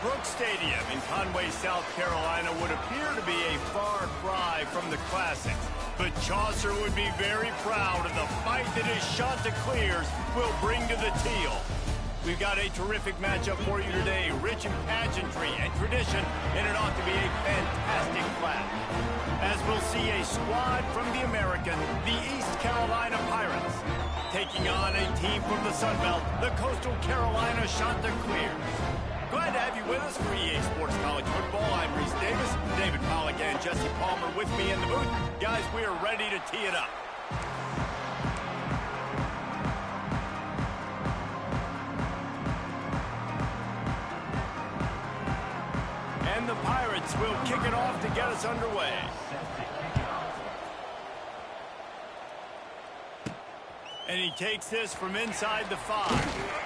Brooks Stadium in Conway, South Carolina would appear to be a far cry from the classics, but Chaucer would be very proud of the fight that his Chanticleers will bring to the teal. We've got a terrific matchup for you today, rich in pageantry and tradition, and it ought to be a fantastic clash. As we'll see a squad from the American, the East Carolina Pirates, taking on a team from the Sun Belt, the Coastal Carolina Chanticleers. Glad to have you with us for EA Sports College Football. I'm Reese Davis, David Pollack and Jesse Palmer with me in the booth. Guys, we are ready to tee it up. And the Pirates will kick it off to get us underway. And he takes this from inside the 5.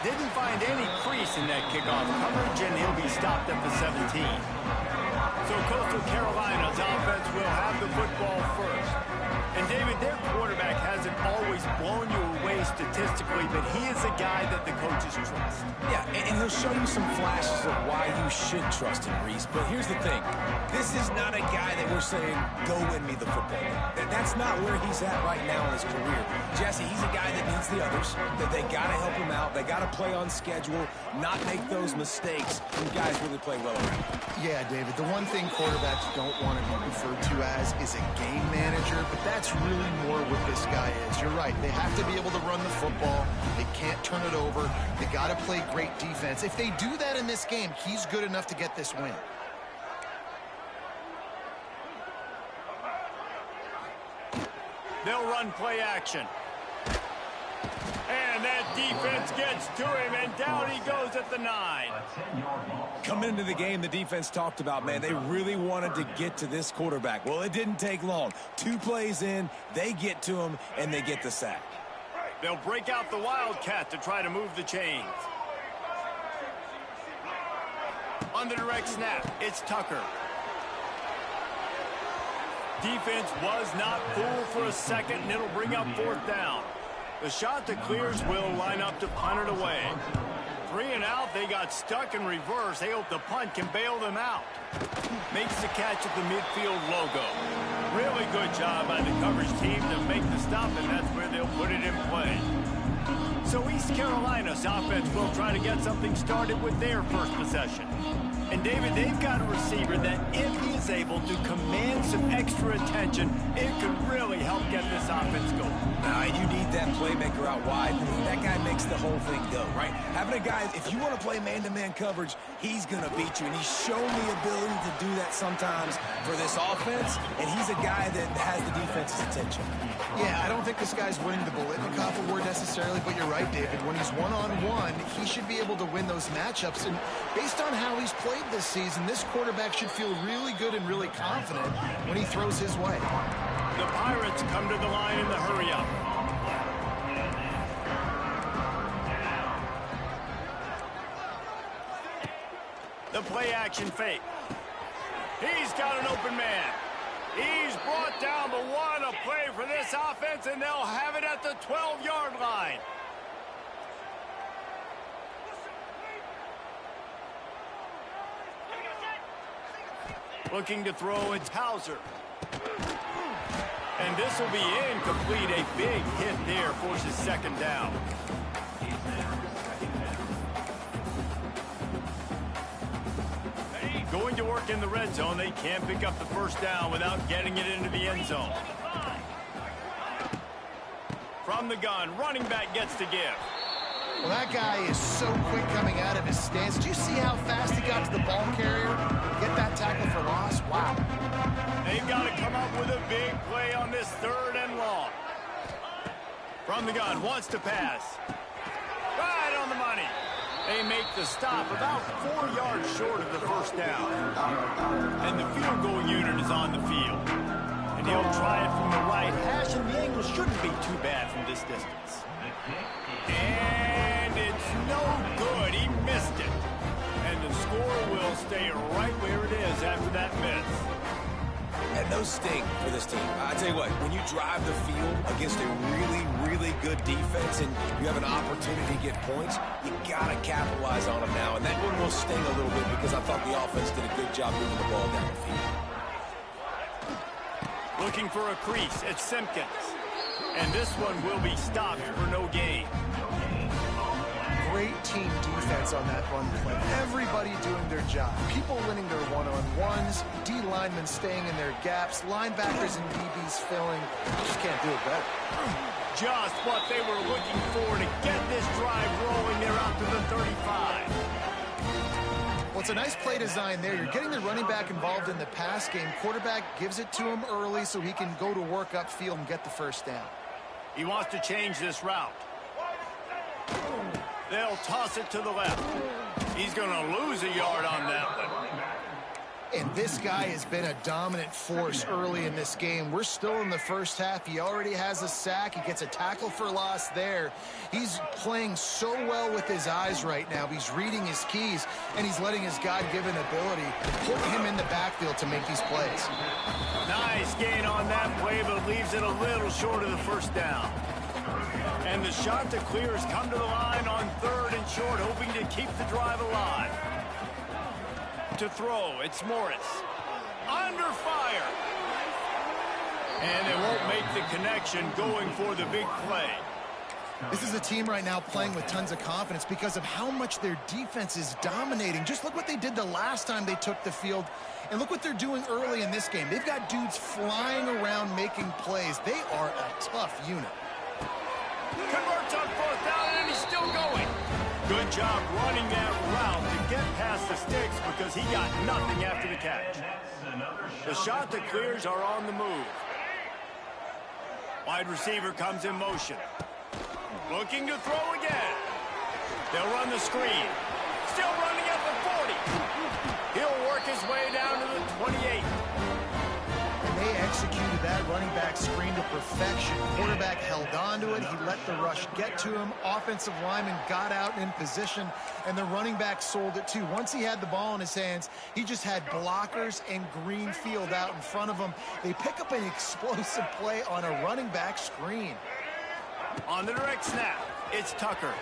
Didn't find any crease in that kickoff coverage, and he'll be stopped at the 17. So Coastal Carolina's offense will have the football first. And David, their quarterback hasn't always blown you away statistically, but he is a guy that the coaches trust. Yeah, and he'll show you some flashes of why you should trust him, Reese. But here's the thing. This is not a guy that we're saying, go win me the football game. That's not where he's at right now in his career. Jesse, he's a guy that needs the others, that they got to help him out. They got to play on schedule, not make those mistakes, and guys really play well around him. Yeah, David, the one thing quarterbacks don't want to be referred to as is a game manager, but that's really more what this guy is. You're right. They have to be able to run the football. They can't turn it over. They got to play great defense. If they do that in this game, he's good enough to get this win. They'll run play action. And that defense gets to him, and down he goes at the 9. Coming into the game, the defense talked about, man, they really wanted to get to this quarterback. Well, it didn't take long. 2 plays in, they get to him, and they get the sack. They'll break out the Wildcat to try to move the chains. On the direct snap, it's Tucker. Defense was not fooled for a second, and it'll bring up 4th down. The Chanticleers will line up to punt it away. 3 and out, they got stuck in reverse. They hope the punt can bail them out. Makes the catch at the midfield logo. Really good job by the coverage team to make the stop, and that's where they'll put it in play. So East Carolina's offense will try to get something started with their first possession. And David, they've got a receiver that if he is able to command some extra attention, it could really help get this offense going. You need that playmaker out wide. That guy makes the whole thing go, right? Having a guy, if you want to play man-to-man coverage, he's going to beat you. And he's shown the ability to do that sometimes for this offense. And he's a guy that has the defense's attention. Yeah, I don't think this guy's winning the Bolitnikoff award necessarily, but you're right, David. When he's one-on-one, he should be able to win those matchups. And based on how he's played this season, this quarterback should feel really good and really confident when he throws his way. The Pirates come to the line in the hurry-up. The play-action fake. He's got an open man. He's brought down, but what a play for this offense, and they'll have it at the 12-yard line. Looking to throw, it's Hauser. And this will be incomplete. A big hit there, forces 2nd down. Going to work in the red zone. They can't pick up the 1st down without getting it into the end zone. From the gun, running back gets to give. Well, that guy is so quick coming out of his stance. Did you see how fast he got to the ball carrier? Get that tackle for loss? Wow. They've got to come up with a big play on this 3rd and long. From the gun, wants to pass. Right on the money. They make the stop about 4 yards short of the 1st down. And the field goal unit is on the field. And he'll try it from the right hash, and the angle shouldn't be too bad from this distance. And it's no good. He missed it. And the score will stay right where it is after that miss. And those sting for this team. I tell you what, when you drive the field against a really, really good defense and you have an opportunity to get points, you got to capitalize on them now. And that one will sting a little bit because I thought the offense did a good job moving the ball down the field. Looking for a crease, it's Simpkins. And this one will be stopped for no gain. Great team defense on that run play. Everybody doing their job. People winning their one-on-ones, D linemen staying in their gaps, linebackers and DBs filling. Just can't do it better. Just what they were looking for to get this drive rolling. They're out to the 35. Well, it's a nice play design there. You're getting the running back involved in the pass game. Quarterback gives it to him early so he can go to work upfield and get the first down. He wants to change this route. They'll toss it to the left. He's going to lose a yard on that one. And this guy has been a dominant force early in this game. We're still in the first half. He already has a sack. He gets a tackle for loss there. He's playing so well with his eyes right now. He's reading his keys, and he's letting his God-given ability put him in the backfield to make these plays. Nice gain on that play, but leaves it a little short of the first down. And the shot to clear has come to the line on 3rd and short, hoping to keep the drive alive. To throw, it's Morris. Under fire. And they won't make the connection going for the big play. This is a team right now playing with tons of confidence because of how much their defense is dominating. Just look what they did the last time they took the field, and look what they're doing early in this game. They've got dudes flying around making plays. They are a tough unit. Converts on 4th down, and he's still going. Good job running that route to get past the sticks because he got nothing after the catch. The shot that clears are on the move. Wide receiver comes in motion. Looking to throw again. They'll run the screen. Still running at the 40. He'll work his way down to the 28. They executed that running back screen to perfection. Quarterback held on to it. He let the rush get to him. Offensive lineman got out in position, and the running back sold it too. Once he had the ball in his hands, he just had blockers and green field out in front of him. They pick up an explosive play on a running back screen. On the direct snap, it's Tucker.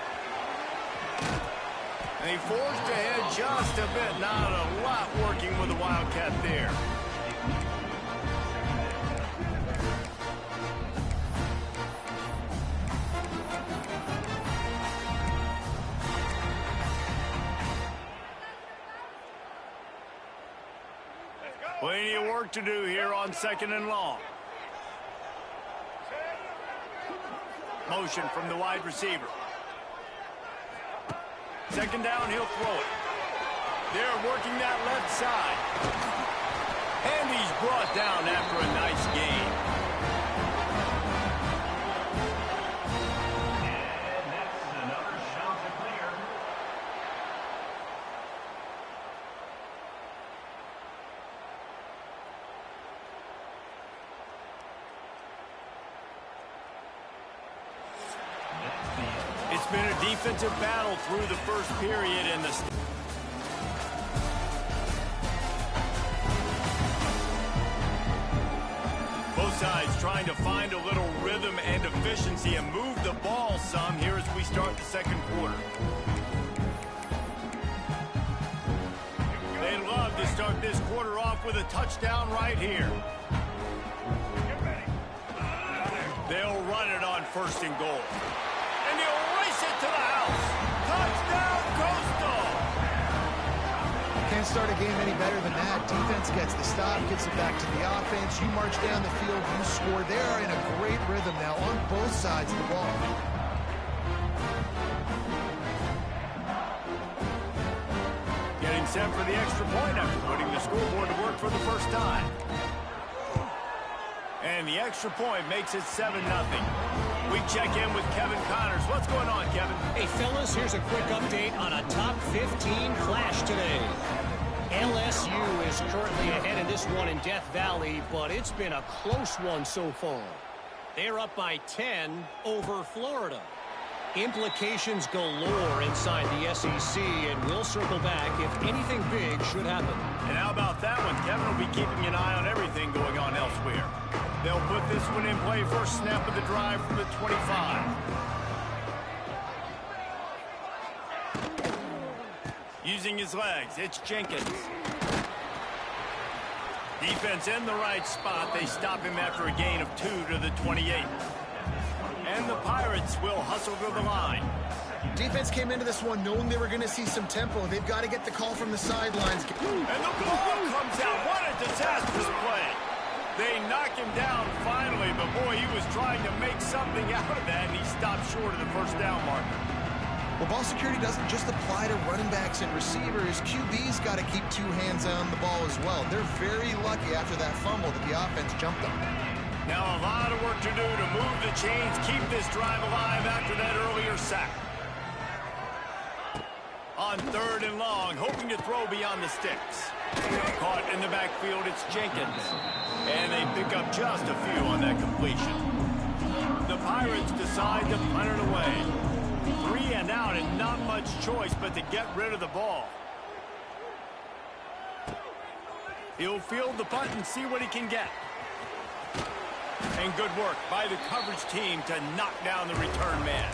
And he forged ahead just a bit. Not a lot working with the Wildcat there. Plenty of work to do here on 2nd and long. Motion from the wide receiver. 2nd down, he'll throw it. They're working that left side. And he's brought down after a nice gain. And that's another shot to clear. It's been a defensive battle through the first period, and both sides trying to find a little rhythm and efficiency and move the ball some here as we start the 2nd quarter. They'd love to start this quarter off with a touchdown right here. They'll run it on 1st and goal. And he'll race it to the house. Touchdown, Coastal! Can't start a game any better than that. Defense gets the stop, gets it back to the offense. You march down the field, you score. They are in a great rhythm now on both sides of the ball. Getting set for the extra point after putting the scoreboard to work for the first time. And the extra point makes it 7-0. We check in with Kevin Connors. What's going on, Kevin? Hey, fellas, here's a quick update on a top 15 flash today. LSU is currently ahead in this one in Death Valley, but it's been a close one so far. They're up by 10 over Florida. Implications galore inside the SEC, and we'll circle back if anything big should happen. And how about that one? Kevin will be keeping an eye on everything going on elsewhere. They'll put this one in play first snap of the drive from the 25. Using his legs, it's Jenkins. Defense in the right spot. They stop him after a gain of 2 to the 28. And the Pirates will hustle to the line. Defense came into this one knowing they were going to see some tempo. They've got to get the call from the sidelines. And the ball comes out. What a disastrous play. They knock him down finally, but boy, he was trying to make something out of that, and he stopped short of the first down marker. Well, ball security doesn't just apply to running backs and receivers. QB's got to keep 2 hands on the ball as well. They're very lucky after that fumble that the offense jumped on. Now a lot of work to do to move the chains, keep this drive alive after that earlier sack. On 3rd and long, hoping to throw beyond the sticks. Caught in the backfield, it's Jenkins. And they pick up just a few on that completion. The Pirates decide to punt it away. 3 and out and not much choice but to get rid of the ball. He'll field the punt and see what he can get. And good work by the coverage team to knock down the return man.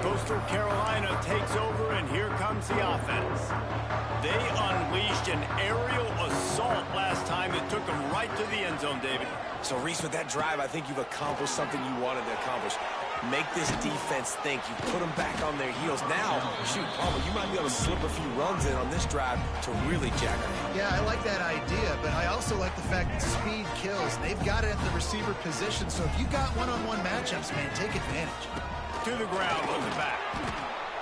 Coastal Carolina takes over, and here comes the offense. They unleashed an aerial assault last time that took them right to the end zone, David. So, Reese, with that drive, I think you've accomplished something you wanted to accomplish. Make this defense think. You put them back on their heels. Now, shoot, Palmer, you might be able to slip a few runs in on this drive to really jack them. Yeah, I like that idea, but I also like the fact that speed kills. They've got it at the receiver position, so if you've got one-on-one matchups, man, take advantage. To the ground on the back.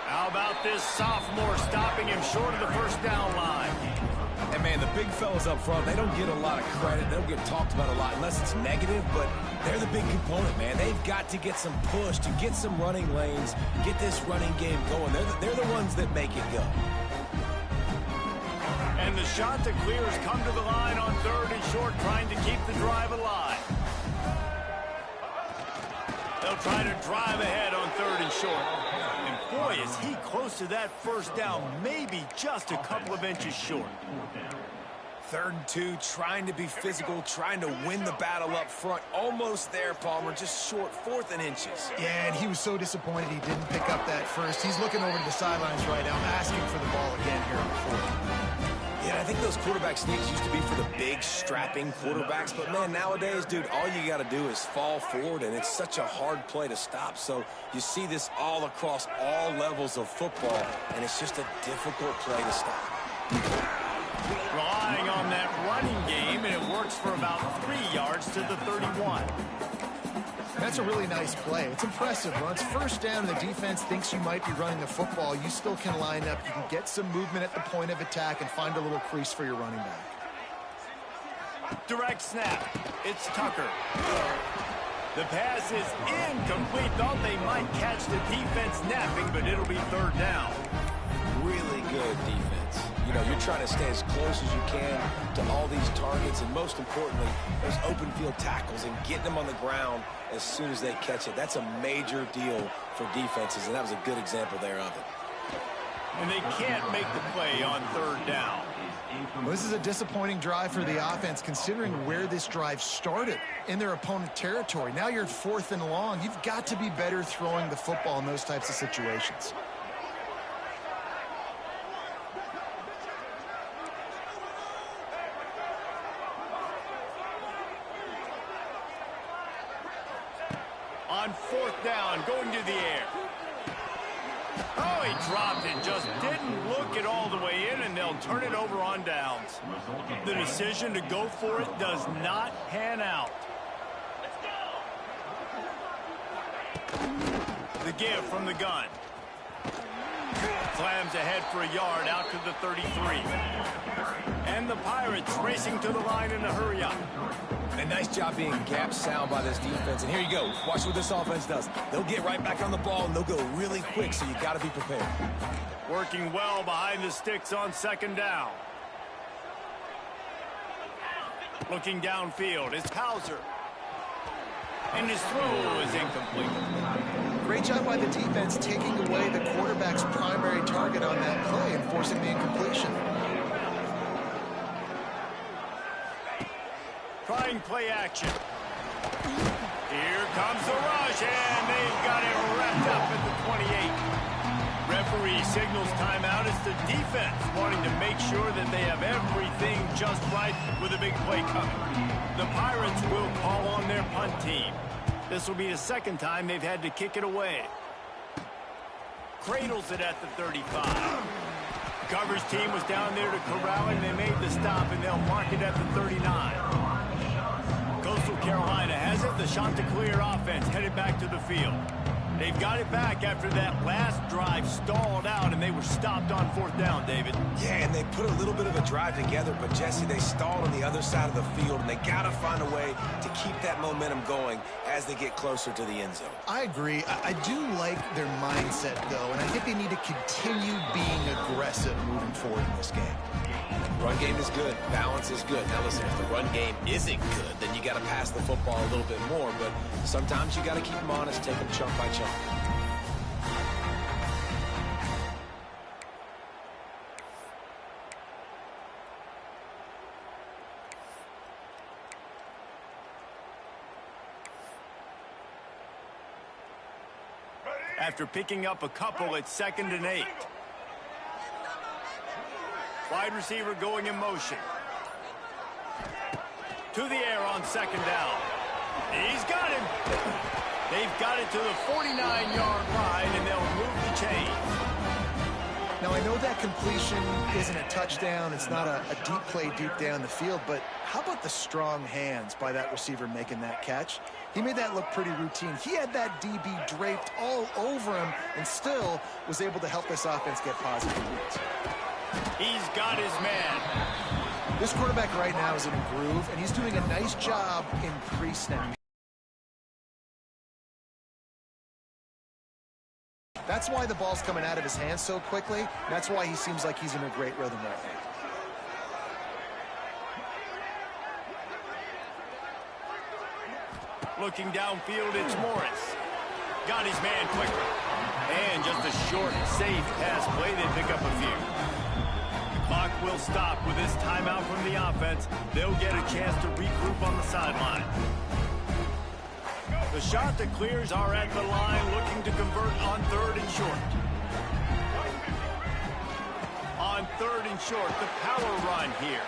How about this sophomore stopping him short of the first down line? And, man, the big fellas up front, they don't get a lot of credit. They don't get talked about a lot unless it's negative, but they're the big component, man. They've got to get some push, to get some running lanes, get this running game going. They're the ones that make it go. And the shot to clears come to the line on 3rd and short, trying to keep the drive alive. They'll try to drive ahead on 3rd and short. And boy, is he close to that first down, maybe just a couple of inches short. 3rd and 2, trying to be physical, trying to win the battle up front. Almost there, Palmer, just short, 4th and inches. Yeah, and he was so disappointed he didn't pick up that first. He's looking over to the sidelines right now, asking for the ball again here on 4th. Yeah, I think those quarterback sneaks used to be for the big, strapping quarterbacks. But, man, nowadays, dude, all you got to do is fall forward, and it's such a hard play to stop. So you see this all across all levels of football, and it's just a difficult play to stop. Relying on that running game, and it works for about 3 yards to the 31. That's a really nice play. It's impressive. Once first down, the defense thinks you might be running the football. You still can line up. You can get some movement at the point of attack and find a little crease for your running back. Direct snap. It's Tucker. The pass is incomplete. Thought they might catch the defense napping, but it'll be 3rd down. Really good defense. You know, you're trying to stay as close as you can to all these targets, and most importantly, those open field tackles and getting them on the ground as soon as they catch it. That's a major deal for defenses, and that was a good example there of it. And they can't make the play on 3rd down. Well, this is a disappointing drive for the offense, considering where this drive started in their opponent territory. Now you're 4th and long. You've got to be better throwing the football in those types of situations. On 4th down, going to the air. Oh, he dropped it. Just didn't look it all the way in, and they'll turn it over on downs. The decision to go for it does not pan out. The give from the gun. Slams ahead for a yard out to the 33. And the Pirates racing to the line in a hurry up. A nice job being gap sound by this defense. And here you go. Watch what this offense does. They'll get right back on the ball, and they'll go really quick, so you got to be prepared. Working well behind the sticks on 2nd down. Looking downfield, it's Hauser. And his throw is incomplete. Great job by the defense taking away the quarterback's primary target on that play and forcing the incompletion. Trying play action. Here comes the rush, and they've got it wrapped up at the 28. Referee signals timeout. It's the defense wanting to make sure that they have everything just right with a big play coming. The Pirates will call on their punt team. This will be the second time they've had to kick it away. Cradles it at the 35. Coverage team was down there to corral him. They made the stop, and they'll mark it at the 39. Coastal Carolina has it. The Chanticleer offense headed back to the field. They've got it back after that last drive stalled out, and they were stopped on fourth down, David. Yeah, and they put a little bit of a drive together, but, Jesse, they stalled on the other side of the field, and they got to find a way to keep that momentum going as they get closer to the end zone. I agree. I do like their mindset, though, and I think they need to continue being aggressive moving forward in this game. Run game is good. Balance is good. Now, listen, if the run game isn't good, then you got to pass the football a little bit more, but sometimes you got to keep them honest, take them chunk by chunk. After picking up a couple, it's 2nd and 8. Wide receiver going in motion. To the air on 2nd down. He's got him. They've got it to the 49-yard line, and they'll move the chain. Now, I know that completion isn't a touchdown. It's not a deep play deep down the field, but how about the strong hands by that receiver making that catch? He made that look pretty routine. He had that DB draped all over him and still was able to help this offense get positive reads. He's got his man. This quarterback right now is in a groove, and he's doing a nice job in pre-snap. That's why the ball's coming out of his hands so quickly. That's why he seems like he's in a great rhythm right now. Looking downfield, it's Morris. Got his man quicker. And just a short, safe pass play. They pick up a few. The clock will stop with this timeout from the offense. They'll get a chance to regroup on the sideline. The Chanticleers are at the line looking to convert on 3rd and short. On 3rd and short, the power run here.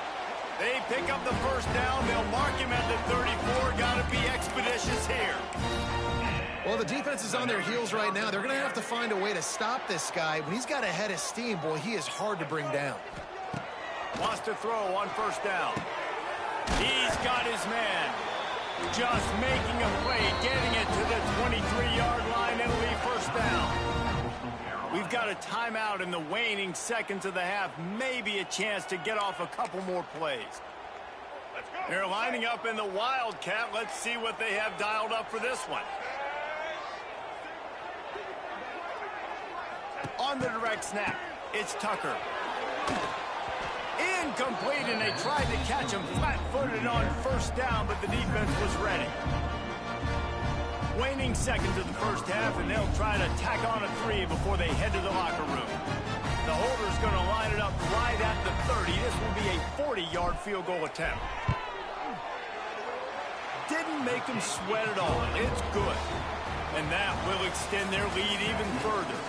They pick up the first down. They'll mark him at the 34. Got to be expeditious here. Well, the defense is on their heels right now. They're going to have to find a way to stop this guy. When he's got a head of steam, boy, he is hard to bring down. Wants to throw on 1st down. He's got his man. Just making a play, getting it to the 23-yard line. It'll be 1st down. We've got a timeout in the waning seconds of the half. Maybe a chance to get off a couple more plays. They're lining up in the Wildcat. Let's see what they have dialed up for this one. On the direct snap, it's Tucker. Incomplete, and they tried to catch him flat-footed on 1st down, but the defense was ready. Waning seconds of the first half, and they'll try to tack on a 3 before they head to the locker room. The holder's going to line it up right at the 30. This will be a 40-yard field goal attempt. Didn't make them sweat at all. It's good. And that will extend their lead even further.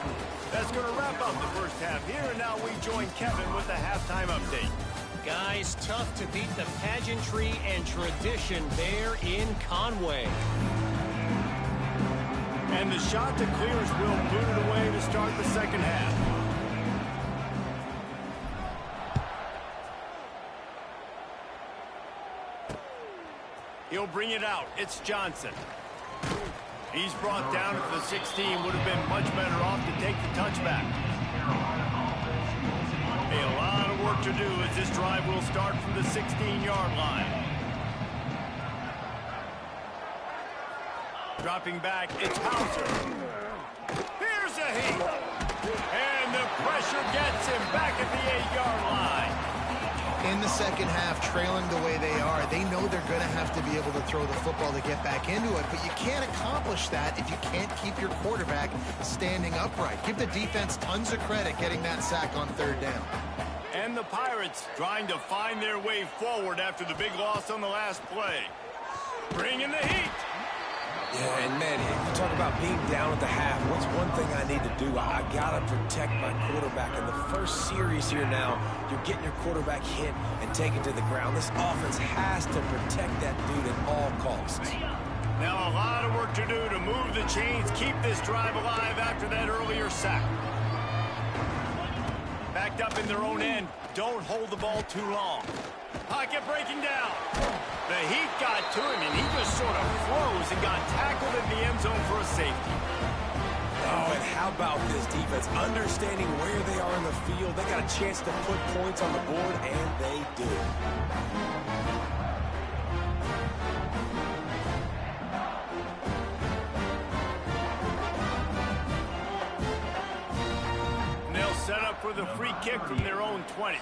That's going to wrap up the first half here, and now we join Kevin with the halftime update. Guys, tough to beat the pageantry and tradition there in Conway. And the Chanticleers will boot it away to start the second half. He'll bring it out. It's Johnson. He's brought down at the 16. Would have been much better off to take the touchback. A lot of work to do as this drive will start from the 16-yard line. Dropping back, it's Hauser. Here's a heat. And the pressure gets him back at the 8-yard line. In the second half, trailing the way they are, they know they're going to have to be able to throw the football to get back into it, but you can't accomplish that if you can't keep your quarterback standing upright. Give the defense tons of credit getting that sack on third down. And the Pirates trying to find their way forward after the big loss on the last play. Bringing the heat. Yeah, and man, you talk about being down at the half. What's one thing I need to do? I got to protect my quarterback. In the first series here now, you're getting your quarterback hit and taken to the ground. This offense has to protect that dude at all costs. Now a lot of work to do to move the chains, keep this drive alive after that earlier sack. Backed up in their own end. Don't hold the ball too long. Pocket breaking down. The heat got to him, and he just sort of froze and got tackled in the end zone for a safety. Oh, and how about this defense? Understanding where they are in the field. They got a chance to put points on the board, and they do. And they'll set up for the free kick from their own 20.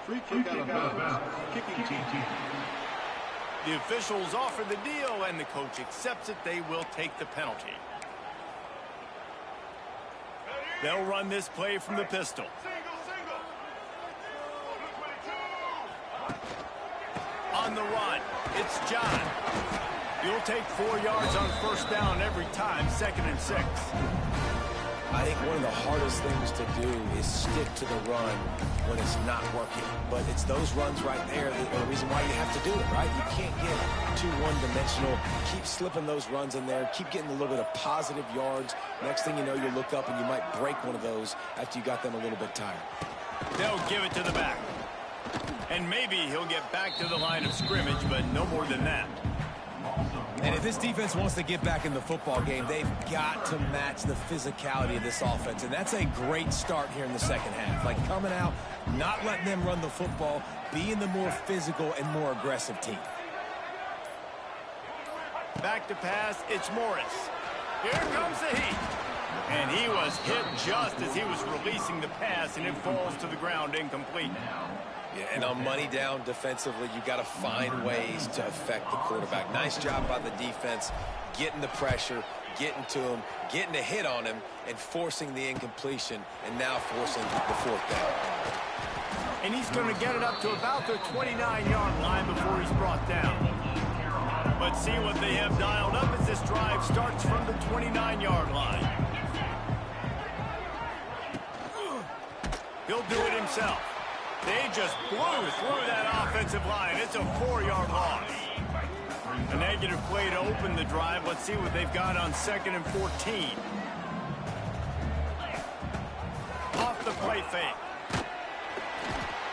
Free kick out of bounds. Kicking team. The officials offer the deal, and the coach accepts it. They will take the penalty. They'll run this play from the pistol. On the run, it's John. You'll take 4 yards on first down every time, 2nd and 6. I think one of the hardest things to do is stick to the run when it's not working. But it's those runs right there that are the reason why you have to do it, right? You can't get too one-dimensional. Keep slipping those runs in there. Keep getting a little bit of positive yards. Next thing you know, you look up and you might break one of those after you got them a little bit tired. They'll give it to the back. And maybe he'll get back to the line of scrimmage, but no more than that. And if this defense wants to get back in the football game, they've got to match the physicality of this offense. And that's a great start here in the second half. Like coming out, not letting them run the football, being the more physical and more aggressive team. Back to pass, it's Morris. Here comes the heat. And he was hit just as he was releasing the pass, and it falls to the ground incomplete. Yeah, and on money down defensively, you got to find ways to affect the quarterback. Nice job by the defense, getting the pressure, getting to him, getting a hit on him, and forcing the incompletion, and now forcing the fourth down. And he's going to get it up to about the 29-yard line before he's brought down. But see what they have dialed up as this drive starts from the 29-yard line. He'll do it himself. They just blew through that offensive line. It's a 4-yard loss. A negative play to open the drive. Let's see what they've got on 2nd and 14. Off the play fake.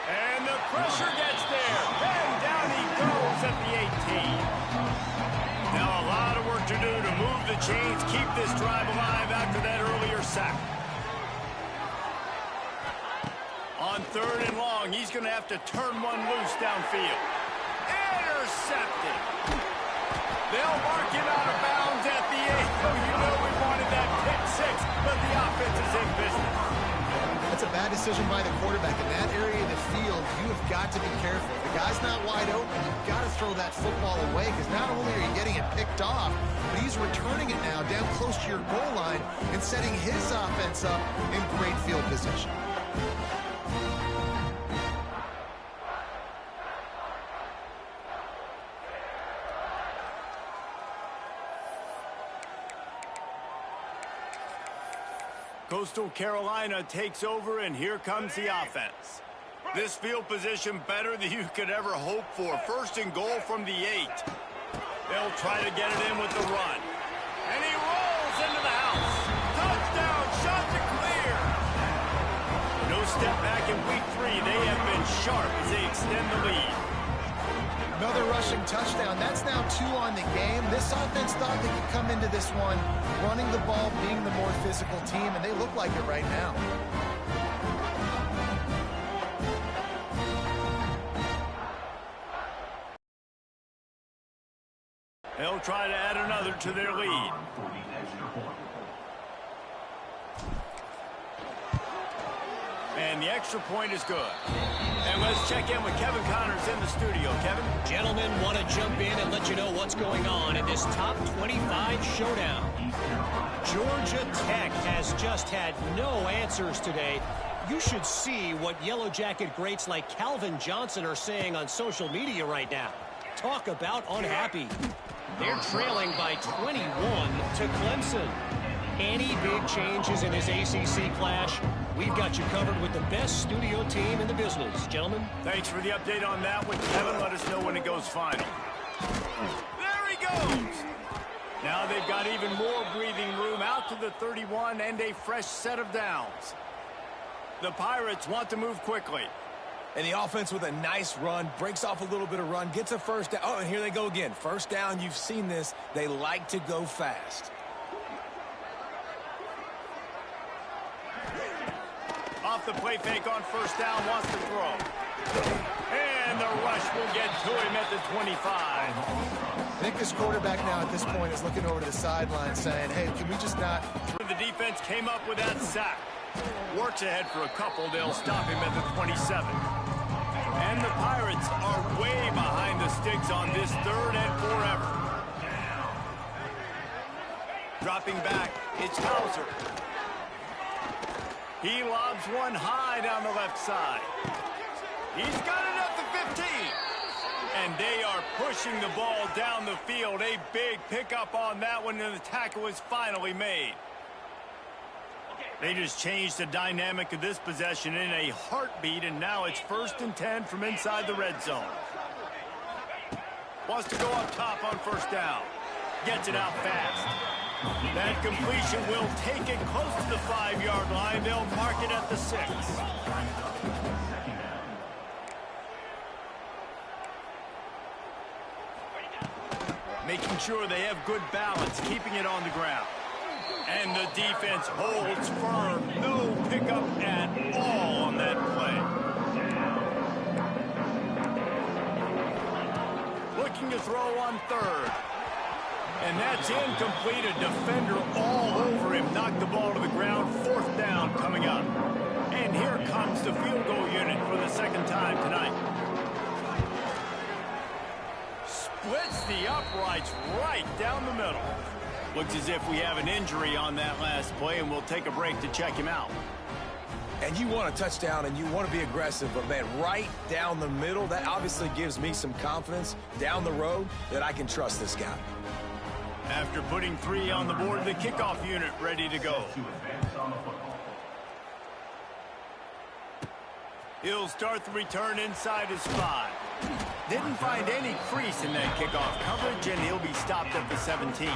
And the pressure gets there. And down he goes at the 18. Now a lot of work to do to move the chains, keep this drive alive after that earlier sack. On 3rd and long, he's going to have to turn one loose downfield. Intercepted. They'll mark him out of bounds at the 8. Oh, you know we wanted that pick 6, but the offense is in business. That's a bad decision by the quarterback. In that area of the field, you have got to be careful. If the guy's not wide open, you've got to throw that football away, because not only are you getting it picked off, but he's returning it now down close to your goal line and setting his offense up in great field position. Coastal Carolina takes over, and here comes the offense. This field position better than you could ever hope for. 1st and goal from the 8. They'll try to get it in with the run. And he rolls into the house. Touchdown, shot to clear. No step back in week 3. They have been sharp as they extend the lead. Another rushing touchdown. That's now 2 on the game. This offense thought they could come into this one running the ball, being the more physical team, and they look like it right now. They'll try to add another to their lead. And the extra point is good. And let's check in with Kevin Connors in the studio. Kevin? Gentlemen, want to jump in and let you know what's going on in this top 25 showdown. Georgia Tech has just had no answers today. You should see what Yellow Jacket greats like Calvin Johnson are saying on social media right now. Talk about unhappy. They're trailing by 21 to Clemson. Any big changes in this ACC clash? We've got you covered with the best studio team in the business. Gentlemen? Thanks for the update on that with Kevin. Let us know when it goes final. There he goes! Now they've got even more breathing room out to the 31 and a fresh set of downs. The Pirates want to move quickly. And the offense with a nice run, breaks off a little bit of run, gets a first down. Oh, and here they go again. First down, you've seen this. They like to go fast. Off the play fake on first down, wants to throw. And the rush will get to him at the 25. I think this quarterback now at this point is looking over to the sideline saying, hey, can we just not... The defense came up with that sack. Works ahead for a couple. They'll stop him at the 27. And the Pirates are way behind the sticks on this 3rd and forever. Dropping back, it's Hauser. He lobs one high down the left side. He's got it at the 15. And they are pushing the ball down the field. A big pickup on that one, and the tackle was finally made. They just changed the dynamic of this possession in a heartbeat, and now it's 1st and 10 from inside the red zone. Wants to go up top on first down. Gets it out fast. That completion will take it close to the 5-yard line. They'll mark it at the 6. Making sure they have good balance, keeping it on the ground. And the defense holds firm. No pickup at all on that play. Looking to throw on 3rd. And that's incomplete. A defender all over him. Knocked the ball to the ground. 4th down coming up. And here comes the field goal unit for the 2nd time tonight. Splits the uprights right down the middle. Looks as if we have an injury on that last play, and we'll take a break to check him out. And you want a touchdown, and you want to be aggressive, but, man, right down the middle, that obviously gives me some confidence down the road that I can trust this guy. After putting 3 on the board, the kickoff unit ready to go. He'll start the return inside his 5. Didn't find any crease in that kickoff coverage, and he'll be stopped at the 17.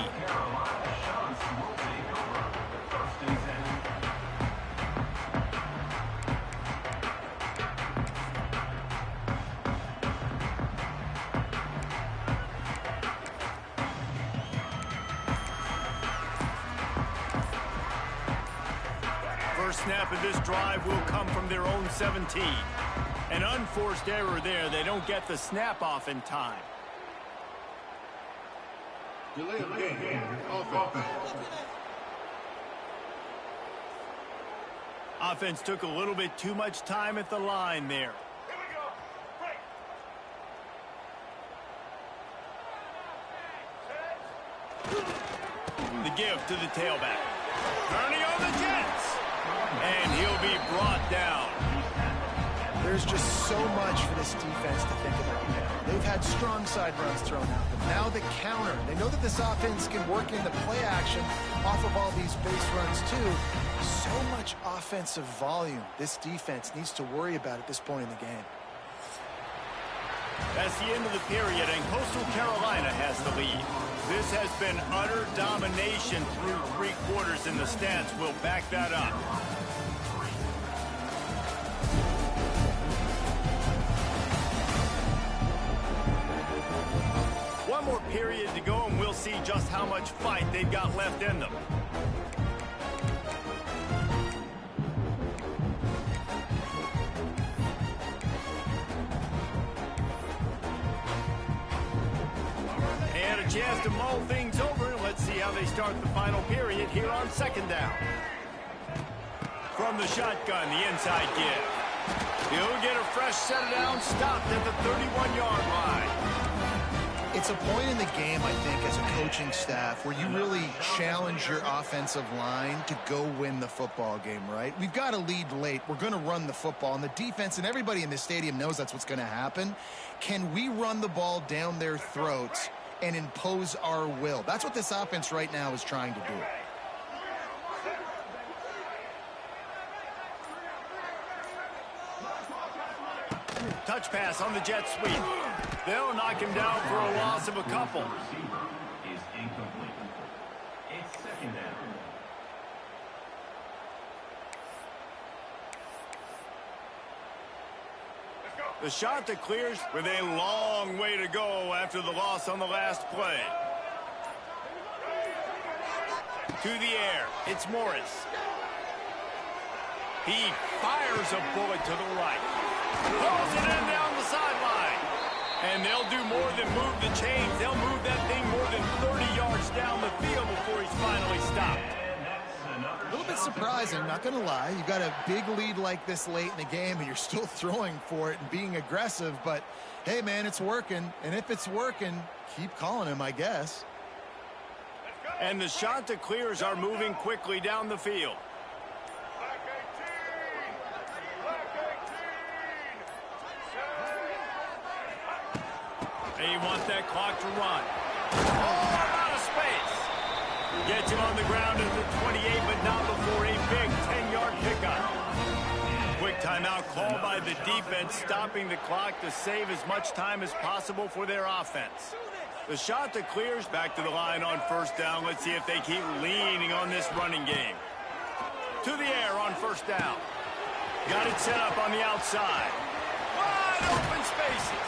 First snap of this drive will come from their own 17. An unforced error there. They don't get the snap off in time. Delay of game. Offense. Offense took a little bit too much time at the line there. The give to the tailback. Turning on the Jets. And he'll be brought down. There's just so much for this defense to think about now. They've had strong side runs thrown out, but now the counter. They know that this offense can work in the play action off of all these base runs too. So much offensive volume this defense needs to worry about at this point in the game. That's the end of the period, and Coastal Carolina has the lead. This has been utter domination through 3 quarters, and the stats will back that up. One more period to go, and we'll see just how much fight they've got left in them. And a chance to mull things over. Let's see how they start the final period here on second down. From the shotgun, the inside give. He'll get a fresh set of downs, stopped at the 31-yard line. It's a point in the game, I think, as a coaching staff where you really challenge your offensive line to go win the football game, right? We've got to lead late. We're going to run the football, and the defense and everybody in the stadium knows that's what's going to happen. Can we run the ball down their throats and impose our will? That's what this offense right now is trying to do. Touch pass on the jet sweep. They'll knock him down for a loss of a couple. Is incomplete. It's second down. The shot that clears with a long way to go after the loss on the last play. To the air, it's Morris. He fires a bullet to the right. Pulls it in down the sideline. And they'll do more than move the chains. They'll move that thing more than 30 yards down the field before he's finally stopped. A little bit surprising, not going to lie. You got a big lead like this late in the game, and you're still throwing for it and being aggressive. But, hey, man, it's working. And if it's working, keep calling him, I guess. And the shot that clears are moving quickly down the field. They want that clock to run. Oh, out of space. Gets him on the ground at the 28, but not before a big 10-yard pickup. Quick timeout called by the defense, stopping the clock to save as much time as possible for their offense. The shot that clears back to the line on first down. Let's see if they keep leaning on this running game. To the air on first down. Got it set up on the outside. Wide open spaces.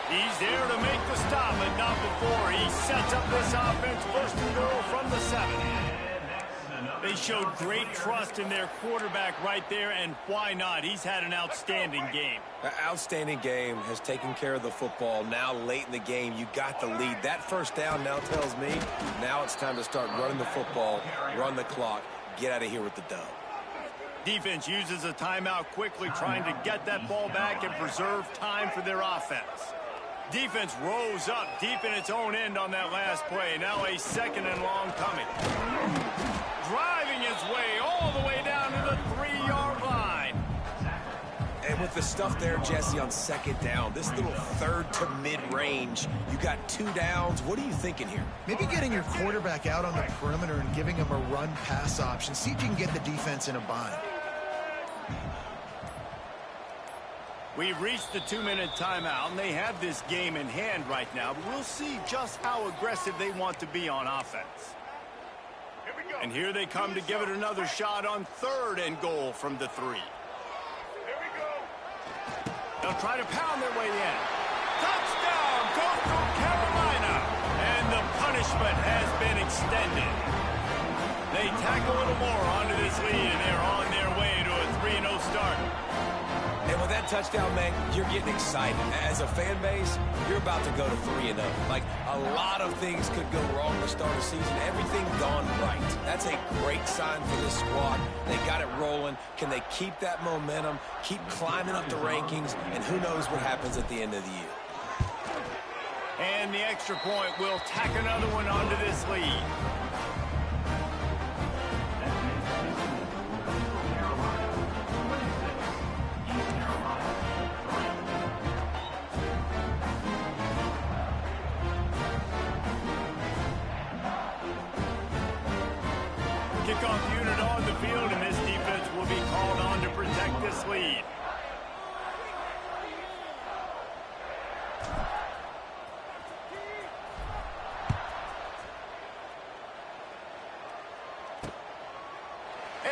He's there to make the stop, but not before he sets up this offense first and goal from the 7. They showed great trust in their quarterback right there, and why not? He's had an outstanding game. An outstanding game, has taken care of the football. Now late in the game, you got the lead. That first down now tells me now it's time to start running the football, run the clock, get out of here with the dub. Defense uses a timeout quickly, trying to get that ball back and preserve time for their offense. Defense rose up deep in its own end on that last play. Now a second and long coming. Driving his way all the way down to the 3-yard line. And with the stuff there, Jesse, on second down, this little third to mid-range, you got 2 downs. What are you thinking here? Maybe getting your quarterback out on the perimeter and giving him a run-pass option. See if you can get the defense in a bind. We've reached the 2-minute timeout, and they have this game in hand right now. But we'll see just how aggressive they want to be on offense. And here they come to give it another shot on 3rd and goal from the 3. They'll try to pound their way in. Touchdown, Coastal Carolina. And the punishment has been extended. They tack a little more onto this lead, and they're on their way to a 3-0 start. And with that touchdown, man, you're getting excited. As a fan base, you're about to go to 3-0. Like, a lot of things could go wrong to start a season. Everything gone right. That's a great sign for this squad. They got it rolling. Can they keep that momentum, keep climbing up the rankings, and who knows what happens at the end of the year. And the extra point will tack another one onto this lead. Kickoff unit on the field, and this defense will be called on to protect this lead.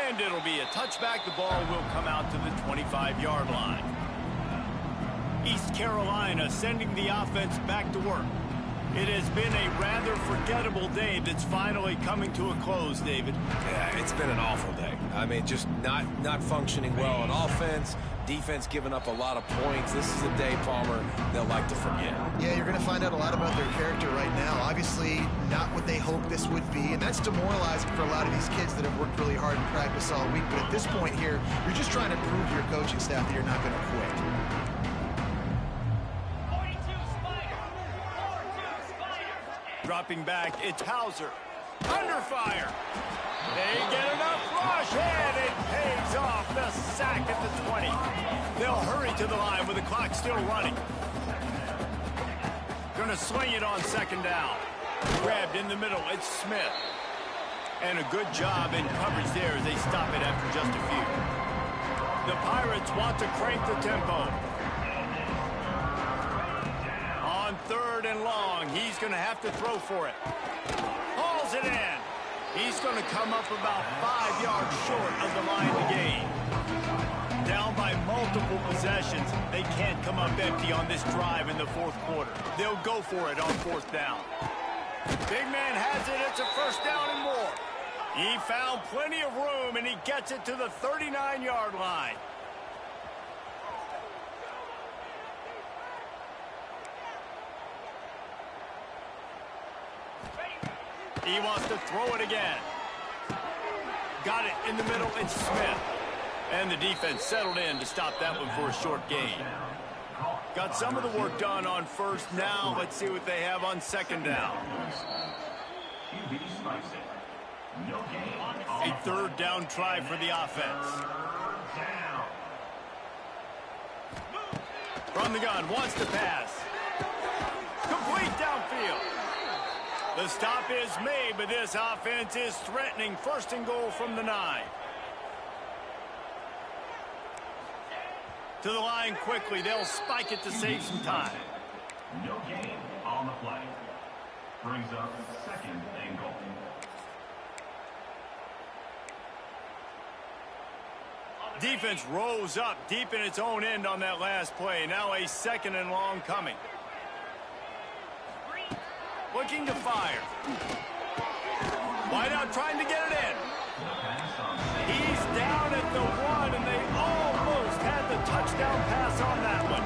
And it'll be a touchback. The ball will come out to the 25-yard line. East Carolina sending the offense back to work. It has been a rather forgettable day that's finally coming to a close, David. Yeah, it's been an awful day. I mean, just not functioning well on offense. Defense giving up a lot of points. This is a day, Palmer, they'll like to forget. Yeah, you're going to find out a lot about their character right now. Obviously, not what they hoped this would be, and that's demoralizing for a lot of these kids that have worked really hard in practice all week. But at this point here, you're just trying to prove to your coaching staff that you're not going to quit. Dropping back, it's Hauser. Under fire. They get enough rush, and it pays off. The sack at the 20. They'll hurry to the line with the clock still running. Gonna sling it on second down. Grabbed in the middle, it's Smith. And a good job in coverage there as they stop it after just a few. The Pirates want to crank the tempo. On 3rd and long, he's going to have to throw for it. Hauls it in. He's going to come up about 5 yards short of the line to gain. Down by multiple possessions, they can't come up empty on this drive in the 4th quarter. They'll go for it on 4th down. Big man has it. It's a 1st down and more. He found plenty of room, and he gets it to the 39-yard line. He wants to throw it again. Got it in the middle. It's Smith. And the defense settled in to stop that one for a short gain. Got some of the work done on 1st. Now let's see what they have on 2nd down. A 3rd down try for the offense. From the gun, wants to pass. Complete downfield. The stop is made, but this offense is threatening 1st and goal from the 9. To the line quickly. They'll spike it to save some time. No gain on the play. Brings up 2nd and goal. Defense rose up deep in its own end on that last play. Now a 2nd and long coming. Looking to fire. Wide out trying to get it in. He's down at the 1, and they almost had the touchdown pass on that one.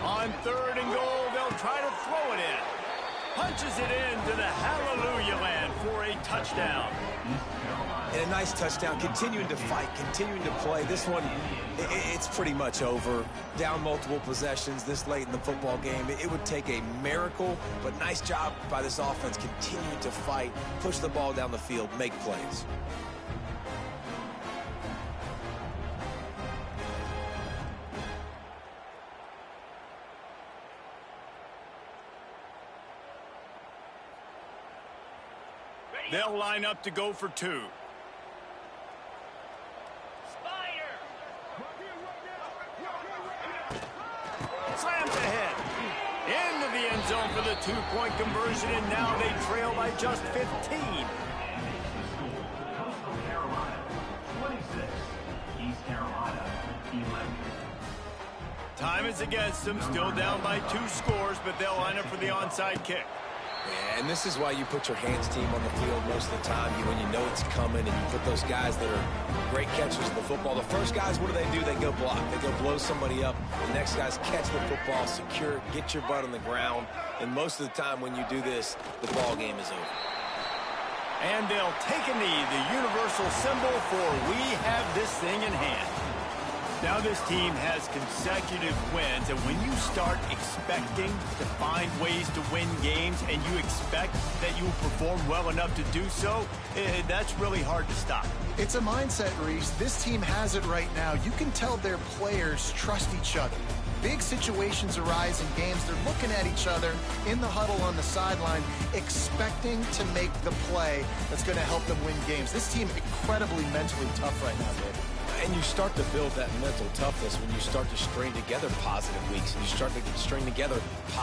On 3rd and goal, they'll try to throw it in. Punches it into the hallelujah land for a touchdown. And a nice touchdown, continuing to fight, continuing to play. This one, it's pretty much over. Down multiple possessions this late in the football game. It would take a miracle, but nice job by this offense continuing to fight, push the ball down the field, make plays. They'll line up to go for 2. Slams ahead. Into the end zone for the 2-point conversion, and now they trail by just 15. Coastal Carolina, 26. East Carolina, 11. Time is against them. Still down by 2 scores, but they'll line up for the onside kick. Yeah, and this is why you put your hands team on the field most of the time. When you know it's coming, and you put those guys that are great catchers of the football. The first guys, what do? They go block. They go blow somebody up. The next guys catch the football, secure, get your butt on the ground. And most of the time when you do this, the ball game is over. And they'll take a knee, the universal symbol for we have this thing in hand. Now this team has consecutive wins, and when you start expecting to find ways to win games and you expect that you will perform well enough to do so, that's really hard to stop. It's a mindset, Reese. This team has it right now. You can tell their players trust each other. Big situations arise in games. They're looking at each other in the huddle on the sideline, expecting to make the play that's going to help them win games. This team incredibly mentally tough right now, David. And you start to build that mental toughness when you start to string together positive weeks and you string together positive